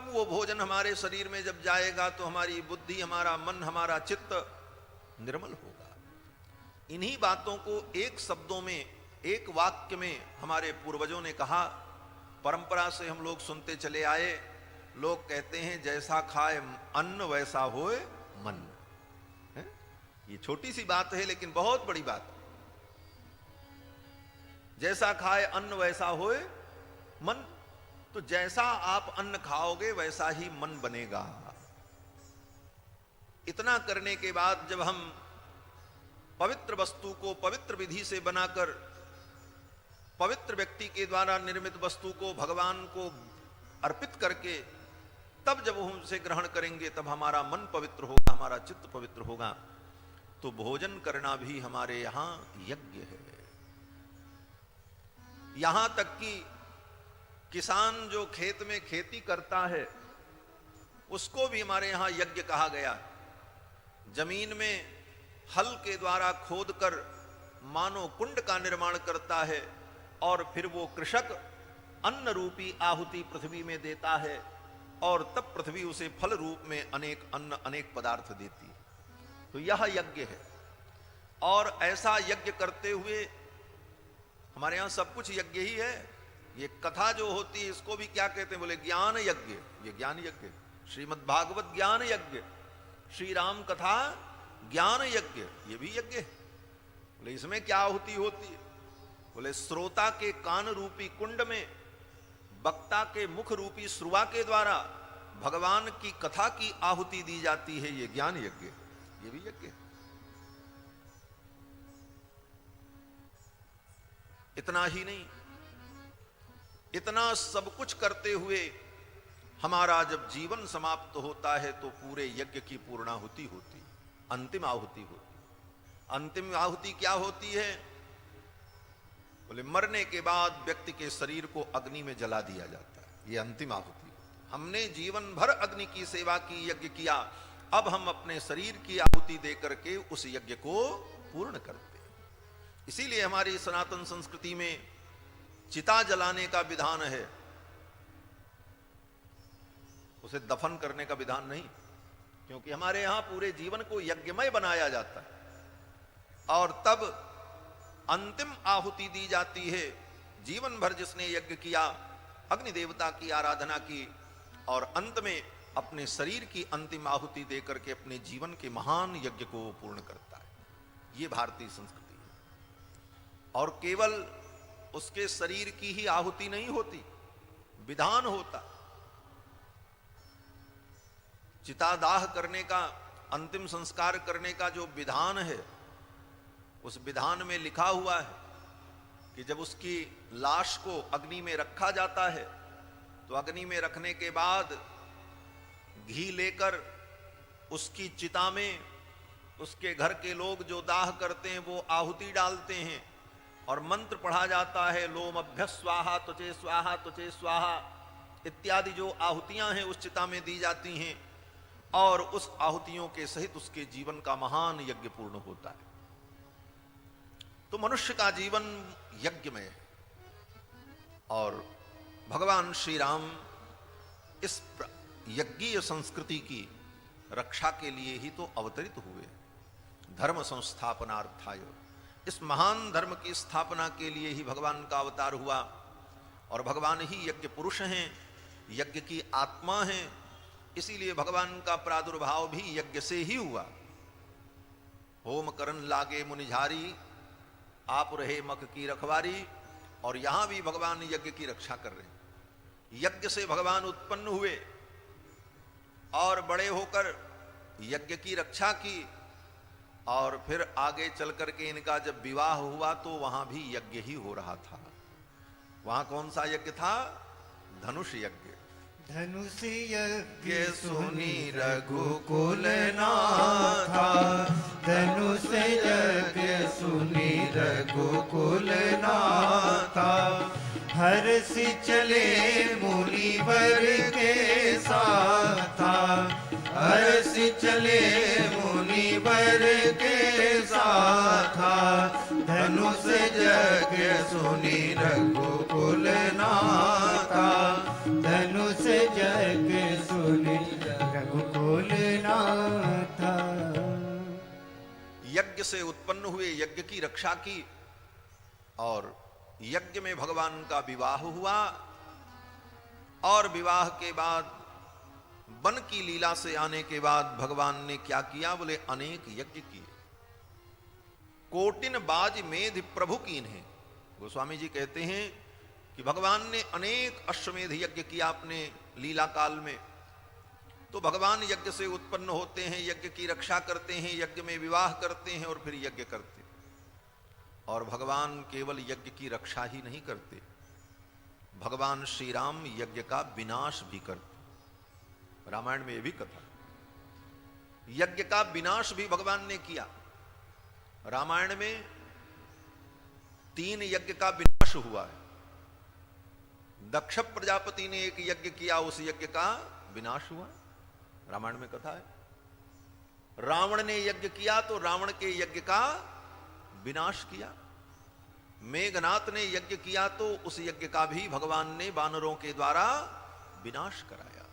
तब वो भोजन हमारे शरीर में जब जाएगा तो हमारी बुद्धि, हमारा मन, हमारा चित्त निर्मल होगा। इन्हीं बातों को एक शब्दों में, एक वाक्य में हमारे पूर्वजों ने कहा। परंपरा से हम लोग सुनते चले आए। लोग कहते हैं जैसा खाए अन्न वैसा होए मन। है? ये छोटी सी बात है लेकिन बहुत बड़ी बात। जैसा खाए अन्न वैसा होए मन। तो जैसा आप अन्न खाओगे वैसा ही मन बनेगा। इतना करने के बाद जब हम पवित्र वस्तु को पवित्र विधि से बनाकर, पवित्र व्यक्ति के द्वारा निर्मित वस्तु को भगवान को अर्पित करके तब जब हम उसे ग्रहण करेंगे तब हमारा मन पवित्र होगा, हमारा चित्त पवित्र होगा। तो भोजन करना भी हमारे यहां यज्ञ है। यहां तक कि किसान जो खेत में खेती करता है उसको भी हमारे यहां यज्ञ कहा गया। जमीन में हल के द्वारा खोदकर मानो कुंड का निर्माण करता है और फिर वो कृषक अन्न रूपी आहुति पृथ्वी में देता है और तब पृथ्वी उसे फल रूप में अनेक अन्न, अनेक पदार्थ देती है। तो यह यज्ञ है। और ऐसा यज्ञ करते हुए हमारे यहां सब कुछ यज्ञ ही है। ये कथा जो होती है इसको भी क्या कहते हैं, बोले ज्ञान यज्ञ। ये ज्ञान यज्ञ। श्रीमद् भागवत ज्ञान यज्ञ, श्री राम कथा ज्ञान यज्ञ, ये भी यज्ञ है। बोले इसमें क्या आहुति होती है? बोले श्रोता के कान रूपी कुंड में वक्ता के मुख रूपी श्रुवा के द्वारा भगवान की कथा की आहुति दी जाती है। ये ज्ञान यज्ञ, ये भी यज्ञ है। इतना ही नहीं, इतना सब कुछ करते हुए हमारा जब जीवन समाप्त होता है तो पूरे यज्ञ की पूर्णाहुति होती, अंतिम आहुति होती। अंतिम आहुति क्या होती है? बोले मरने के बाद व्यक्ति के शरीर को अग्नि में जला दिया जाता है। ये अंतिम आहुति। हमने जीवन भर अग्नि की सेवा की, यज्ञ किया, अब हम अपने शरीर की आहुति दे करके उस यज्ञ को पूर्ण करते हैं। इसीलिए हमारी सनातन संस्कृति में चिता जलाने का विधान है, उसे दफन करने का विधान नहीं। क्योंकि हमारे यहां पूरे जीवन को यज्ञमय बनाया जाता है और तब अंतिम आहुति दी जाती है। जीवन भर जिसने यज्ञ किया, अग्नि देवता की आराधना की और अंत में अपने शरीर की अंतिम आहुति देकर के अपने जीवन के महान यज्ञ को पूर्ण करता है। ये भारतीय संस्कृति है। और केवल उसके शरीर की ही आहुति नहीं होती, विधान होता। चितादाह करने का, अंतिम संस्कार करने का जो विधान है, उस विधान में लिखा हुआ है कि जब उसकी लाश को अग्नि में रखा जाता है तो अग्नि में रखने के बाद घी लेकर उसकी चिता में उसके घर के लोग जो दाह करते हैं वो आहुति डालते हैं और मंत्र पढ़ा जाता है, लोम अभ्य स्वाहा त्वचे स्वाहा त्वचे स्वाहा इत्यादि जो आहुतियां हैं उस चिता में दी जाती हैं और उस आहुतियों के सहित उसके जीवन का महान यज्ञ पूर्ण होता है। तो मनुष्य का जीवन यज्ञ में है और भगवान श्री राम इस यज्ञीय संस्कृति की रक्षा के लिए ही तो अवतरित हुए। धर्म संस्थापनार्थाय, इस महान धर्म की स्थापना के लिए ही भगवान का अवतार हुआ और भगवान ही यज्ञ पुरुष हैं, यज्ञ की आत्मा हैं। इसीलिए भगवान का प्रादुर्भाव भी यज्ञ से ही हुआ। होम करन लागे मुनिझारी, आप रहे मख की रखवारी। और यहां भी भगवान यज्ञ की रक्षा कर रहे हैं। यज्ञ से भगवान उत्पन्न हुए और बड़े होकर यज्ञ की रक्षा की और फिर आगे चल करके इनका जब विवाह हुआ तो वहां भी यज्ञ ही हो रहा था। वहां कौन सा यज्ञ था? धनुष यज्ञ। धनुष यज्ञ सुनी रघुकुल नाथा, धनुष यज्ञ सुनी रघुकुल नाथा। हर्षि चले मुनिवर के साथा, हर्षि चले मुनिवर के साथा। धनुष यज्ञ सुनी रघुकुल नाथा, धनुष से जग सुनि रघुकुल नाथा। यज्ञ से उत्पन्न हुए यज्ञ की रक्षा की और यज्ञ में भगवान का विवाह हुआ और विवाह के बाद वन की लीला से आने के बाद भगवान ने क्या किया? बोले अनेक यज्ञ किए। कोटिन बाज मेध प्रभु कीन है। गोस्वामी जी कहते हैं कि भगवान ने अनेक अश्वमेध यज्ञ किया अपने लीला काल में। तो भगवान यज्ञ से उत्पन्न होते हैं, यज्ञ की रक्षा करते हैं, यज्ञ में विवाह करते हैं और फिर यज्ञ करते हैं। और भगवान केवल यज्ञ की रक्षा ही नहीं करते, भगवान श्री राम यज्ञ का विनाश भी करते। रामायण में यह भी कथा, यज्ञ का विनाश भी भगवान ने किया। रामायण में 3 यज्ञ का विनाश हुआ है। दक्ष प्रजापति ने एक यज्ञ किया, उस यज्ञ का विनाश हुआ, रामायण में कथा है। रावण ने यज्ञ किया तो रावण के यज्ञ का विनाश किया। मेघनाथ ने यज्ञ किया तो उस यज्ञ का भी भगवान ने वानरों के द्वारा विनाश कराया।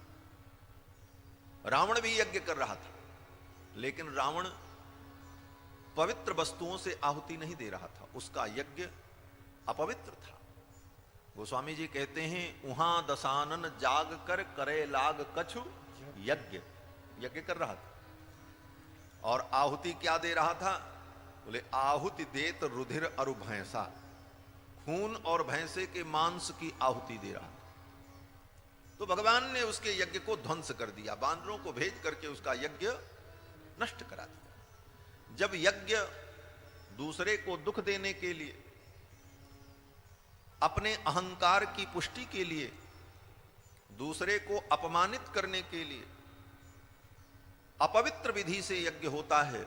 रावण भी यज्ञ कर रहा था, लेकिन रावण पवित्र वस्तुओं से आहुति नहीं दे रहा था, उसका यज्ञ अपवित्र था। गोस्वामी जी कहते हैं उहां दशानन जाग कर करे लाग कछु यज्ञ, यज्ञ कर रहा था। और आहुति क्या दे रहा था? बोले आहुति देत रुधिर अरु भैंसा, खून और भैंसे के मांस की आहुति दे रहा था। तो भगवान ने उसके यज्ञ को ध्वंस कर दिया, वानरों को भेज करके उसका यज्ञ नष्ट करा दिया। जब यज्ञ दूसरे को दुख देने के लिए, अपने अहंकार की पुष्टि के लिए, दूसरे को अपमानित करने के लिए अपवित्र विधि से यज्ञ होता है,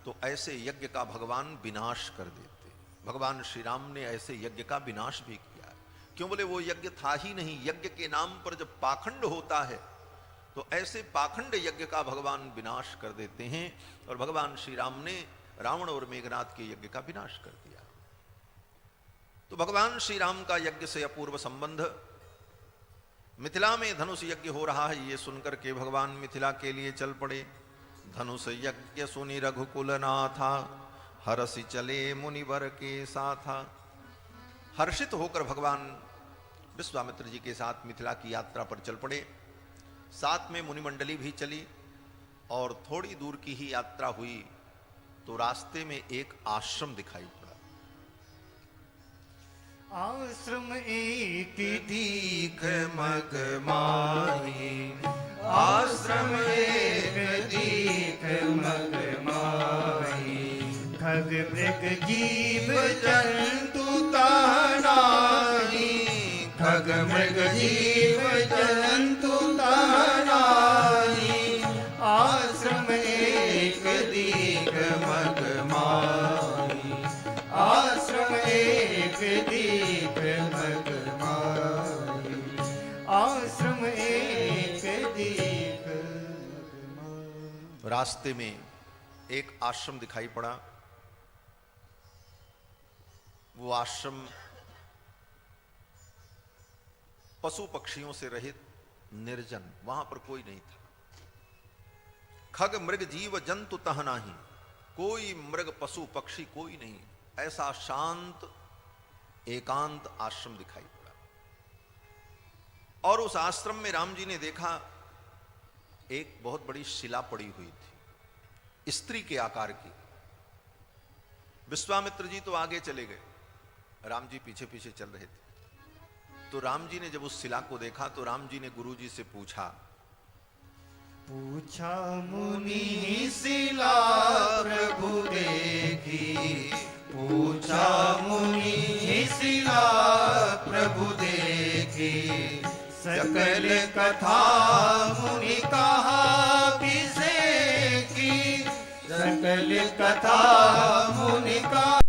तो ऐसे यज्ञ का भगवान विनाश कर देते। भगवान श्री राम ने ऐसे यज्ञ का विनाश भी किया। क्यों? बोले वो यज्ञ था ही नहीं। यज्ञ के नाम पर जब पाखंड होता है तो ऐसे पाखंड यज्ञ का भगवान विनाश कर देते हैं। और भगवान श्री राम ने रावण और मेघनाथ के यज्ञ का विनाश कर दिया। तो भगवान श्री राम का यज्ञ से अपूर्व संबंध। मिथिला में धनुष यज्ञ हो रहा है, ये सुनकर के भगवान मिथिला के लिए चल पड़े। धनुष यज्ञ सुनि रघुकुल नाथा, हरसि चले मुनिवर के साथा। हर्षित होकर भगवान विश्वामित्र जी के साथ मिथिला की यात्रा पर चल पड़े। साथ में मुनिमंडली भी चली और थोड़ी दूर की ही यात्रा हुई तो रास्ते में एक आश्रम दिखाई पड़ा। आश्रम एक दीख मग माही, आश्रम एक दीख मग माही। खग मृग जीव जंतु तानाही, खग मृग जीव जंतु तानाही। आश्रम एक दीख मग माही, आश्रम एक दीख मग माही। आश्रम एक दीख मग माही। रास्ते में एक आश्रम दिखाई पड़ा। वो आश्रम पशु पक्षियों से रहित, निर्जन, वहां पर कोई नहीं था। खग मृग जीव जंतु तह नाही, कोई मृग पशु पक्षी कोई नहीं। ऐसा शांत एकांत आश्रम दिखाई पड़ा। और उस आश्रम में राम जी ने देखा एक बहुत बड़ी शिला पड़ी हुई थी, स्त्री के आकार की। विश्वामित्र जी तो आगे चले गए, राम जी पीछे पीछे चल रहे थे। तो राम जी ने जब उस शिला को देखा तो राम जी ने गुरु जी से पूछा, पूछा मुनि शिला प्रभु देखी, पूछा मुनि शिला प्रभु देखी। सकल कथा मुनि कहा किसे की, सकल कथा मुनि का